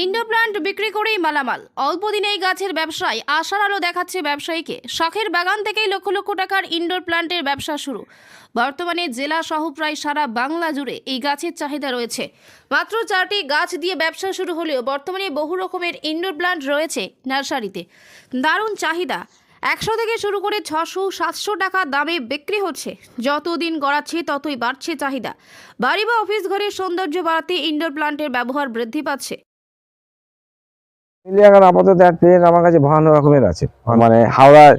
Indoor plant বিক্রি করেই মালামাল। অল্প দিনেই গাছের ব্যবসায় আশার আলো দেখাচ্ছে ব্যবসায়ীকে। শখের বাগান থেকেই লক্ষ লক্ষ টাকার ইনডোর প্ল্যান্টের ব্যবসা শুরু। বর্তমানে জেলা সহ প্রায় সারা বাংলা জুড়ে এই গাছের চাহিদা রয়েছে। মাত্র 4টি গাছ দিয়ে ব্যবসা শুরু হলেও বর্তমানে বহু রকমের ইনডোর প্ল্যান্ট রয়েছে নার্সারিতে। দারুণ চাহিদা। 100 থেকে শুরু করে 600-700 টাকা দামে বিক্রি হচ্ছে। যত দিন গড়াচ্ছে ততই বাড়ছে চাহিদা। বাড়ি বা অফিস ঘরের সৌন্দর্য বাড়াতে ইনডোর প্ল্যান্টের ব্যবহার বৃদ্ধি পাচ্ছে। এখন আপাতত এক পেন আমার কাছে 52 রকমের আছে। মানে হাওড়ার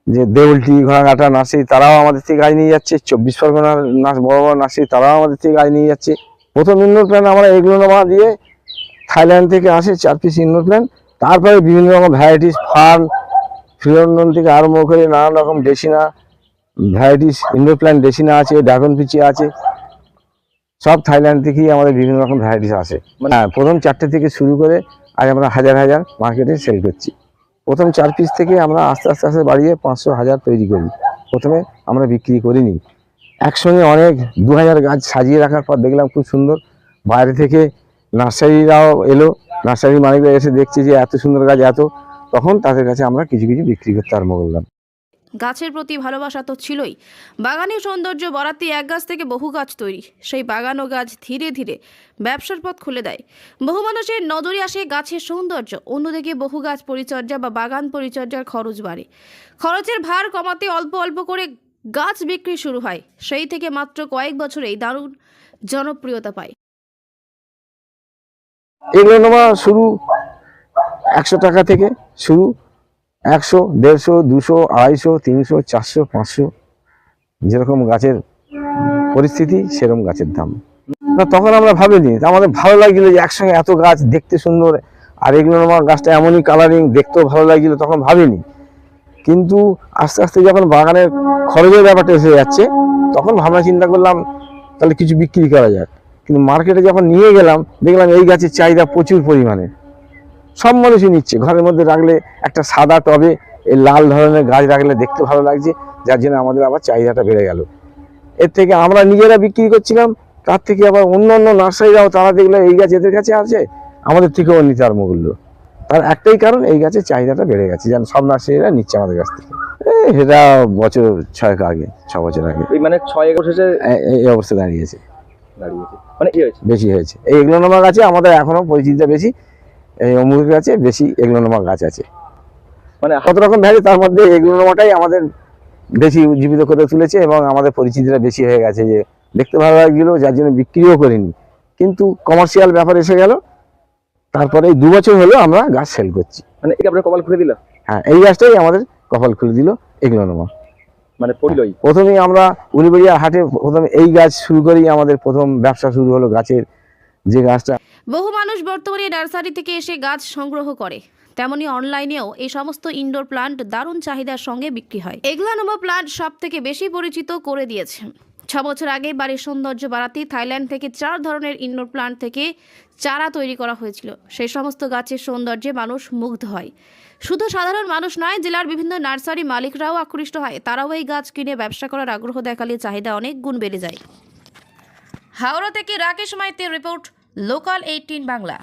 যে দেউলটি ঘোড়াঘাটা নার্সারি তারাও আমাদের থেকে গাছ নিয়ে যাচ্ছে, 24 পরগনার বড় বড় নার্সারি তারাও আমাদের থেকে গাছ নিয়ে যাচ্ছে। প্রথম ইনডোর প্ল্যান্ট আমরা এগুলো নেওয়া দিয়ে থাইল্যান্ড থেকে আসে 4 পিস ইনডোর প্ল্যান্ট। তারপরে বিভিন্ন রকম ভ্যারাইটিস ফার্ন ফিরন্দন থেকে আরম্ভ করে নানান রকম ডেসিনা ভ্যারাইটিস ইনডোর প্ল্যান্ট ডেসিনা আছে, ড্রাগন পিচি আছে, সব থাইল্যান্ড থেকেই আমাদের বিভিন্ন রকম ভ্যারাইটিস আসে। হ্যাঁ, প্রথম 4টে থেকে শুরু করে আজ আমরা হাজার হাজার মার্কেটে সেল করছি। প্রথম 4 পিস থেকে আমরা আস্তে আস্তে আস্তে বাড়িয়ে 500-1000 তৈরি করি। প্রথমে আমরা বিক্রি করিনি, একসঙ্গে অনেক 2000 গাছ সাজিয়ে রাখার পর দেখলাম খুব সুন্দর। বাইরে থেকে নার্সারিরাও এলো, নার্সারির মালিকরা এসে দেখছে যে এত সুন্দর গাছ তখন তাদের কাছে আমরা কিছু কিছু বিক্রি করতে আরম্ভ করলাম। গাছের প্রতি ভালোবাসা তো ছিলই। বাগানের সৌন্দর্য বাড়াতে এক গাছ থেকে বহু গাছ তৈরি। সেই বাগান ও গাছ ধীরে ধীরে ব্যবসার পথ খুলে দেয়। বহু মানুষের নজরে আসে গাছের সৌন্দর্য, অন্যদিকে বহু গাছ পরিচর্যা বা বাগান পরিচর্যার খরচ বাড়ে। খরচের ভার কমাতে অল্প অল্প করে গাছ বিক্রি শুরু হয়। সেই থেকে মাত্র কয়েক বছরেই দারুণ জনপ্রিয়তা পায়। এগুলো নেওয়া শুরু 100 টাকা থেকে শুরু, 100, 150, 200, 250, 300, 400, 500 যেরকম গাছের পরিস্থিতি সেরকম গাছের দাম। না, তখন আমরা ভাবিনি, আমাদের ভালো লাগছিল যে একসঙ্গে এত গাছ দেখতে সুন্দর, আর এগুলো আমার গাছটা এমনই কালারিং দেখতেও ভালো লাগছিল, তখন ভাবিনি। কিন্তু আস্তে আস্তে যখন বাগানের খরচের ব্যাপারটা এসে যাচ্ছে তখন ভাবনা চিন্তা করলাম তাহলে কিছু বিক্রি করা যাক। কিন্তু মার্কেটে যখন নিয়ে গেলাম দেখলাম এই গাছের চাহিদা প্রচুর পরিমাণে, সব মানুষই নিচ্ছে। ঘরের মধ্যে রাখলে একটা সাদা টবে এই লাল ধরনের গাছ রাখলে দেখতে ভালো লাগছে, যার জন্য আমাদের আবার চাহিদাটা বেড়ে গেল। এর থেকে আমরা নিজেরা বিক্রি করছিলাম, তার থেকে আবার অন্য অন্য নার্সারিরাও তারা দেখলো এই গাছ এদের কাছে আছে, আমাদের থেকেও নিতে আরম্ভ করলো। তার একটাই কারণ, এই গাছের চাহিদাটা বেড়ে গেছে, যেন সব নার্সারিরা নিচ্ছে আমাদের কাছ থেকে। সেটা বছর 6 আগে, 6 বছর আগে মানে 6 বছর এই অবস্থা দাঁড়িয়েছে। মানে কি হয়েছে? বেশি হয়েছে। এই এগ্লোনোমা গাছে আমাদের এখনো পরিচিতিটা বেশি, এই অমুকের কাছে বেশি এগ্লোনোমা গাছ আছে। মানে কত রকম ভ্যারি, তার মধ্যে এগ্লোনোমাটাই আমাদের বেশি উজ্জীবিত করে তুলেছে এবং আমাদের পরিচিতিটা বেশি হয়ে গেছে, যে দেখতে ভালো লাগছিল, যার জন্য বিক্রিও করিনি। কিন্তু কমার্শিয়াল ব্যাপার এসে গেল, তারপরে এই 2 বছর হলো আমরা গাছ সেল করছি। মানে এটা আপনার কপাল খুলে দিল? হ্যাঁ, এই গাছটাই আমাদের কপাল খুলে দিল, এগ্লোনোমা। মানে পড়লই প্রথমেই আমরা উলিবেড়িয়া হাটে প্রথমে এই গাছ শুরু করেই আমাদের প্রথম ব্যবসা শুরু হলো গাছের, যে গাছটা। বহু মানুষ বর্তমানে নার্সারি থেকে এসে গাছ সংগ্রহ করে, তেমনি অনলাইনেও এই সমস্ত ইনডোর প্লান্ট দারুণ চাহিদার সঙ্গে বিক্রি হয়। এগ্লোনোমা প্লান্ট সব থেকে বেশি পরিচিত করে দিয়েছে। 6 বছর আগে বাড়ির সৌন্দর্য বাড়াতে থাইল্যান্ড থেকে 4 ধরনের ইনডোর প্লান্ট থেকে চারা তৈরি করা হয়েছিল। সেই সমস্ত গাছের সৌন্দর্যে মানুষ মুগ্ধ হয়। শুধু সাধারণ মানুষ নয়, জেলার বিভিন্ন নার্সারি মালিকরাও আকৃষ্ট হয়। তারাও এই গাছ কিনে ব্যবসা করার আগ্রহ দেখালে চাহিদা অনেক গুণ বেড়ে যায়। হাওড়া থেকে রাকেশ মাইতির রিপোর্ট, লোকাল 18 বাংলা।